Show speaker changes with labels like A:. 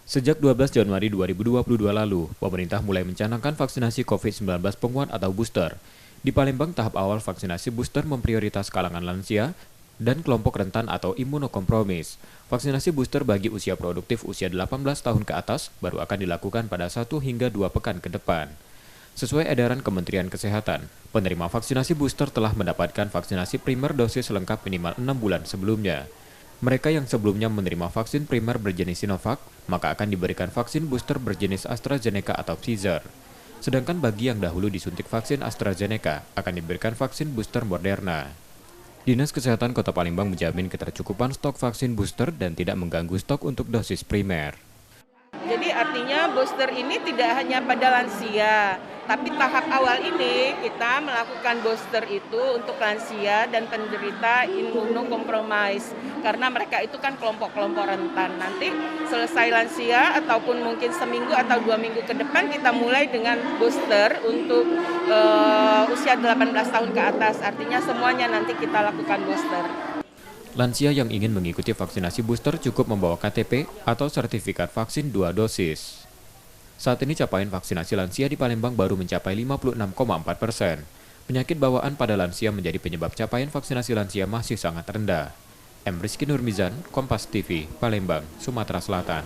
A: Sejak 12 Januari 2022 lalu, pemerintah mulai mencanangkan vaksinasi COVID-19 penguat atau booster. Di Palembang, tahap awal vaksinasi booster memprioritas kalangan lansia dan kelompok rentan atau imunokompromis. Vaksinasi booster bagi usia produktif usia 18 tahun ke atas baru akan dilakukan pada 1 hingga 2 pekan ke depan. Sesuai edaran Kementerian Kesehatan, penerima vaksinasi booster telah mendapatkan vaksinasi primer dosis lengkap minimal 6 bulan sebelumnya. Mereka yang sebelumnya menerima vaksin primer berjenis Sinovac, maka akan diberikan vaksin booster berjenis AstraZeneca atau Pfizer. Sedangkan bagi yang dahulu disuntik vaksin AstraZeneca, akan diberikan vaksin booster Moderna. Dinas Kesehatan Kota Palembang menjamin ketercukupan stok vaksin booster dan tidak mengganggu stok untuk dosis primer.
B: Jadi artinya booster ini tidak hanya pada lansia, tapi tahap awal ini kita melakukan booster itu untuk lansia dan penderita imunokompromis. Karena mereka itu kan kelompok-kelompok rentan. Nanti selesai lansia ataupun mungkin seminggu atau 2 minggu ke depan kita mulai dengan booster untuk usia 18 tahun ke atas. Artinya semuanya nanti kita lakukan booster.
A: Lansia yang ingin mengikuti vaksinasi booster cukup membawa KTP atau sertifikat vaksin 2 dosis. Saat ini capaian vaksinasi lansia di Palembang baru mencapai 56,4%. Penyakit bawaan pada lansia menjadi penyebab capaian vaksinasi lansia masih sangat rendah. M. Rizky Nurmizan, Kompas TV, Palembang, Sumatera Selatan.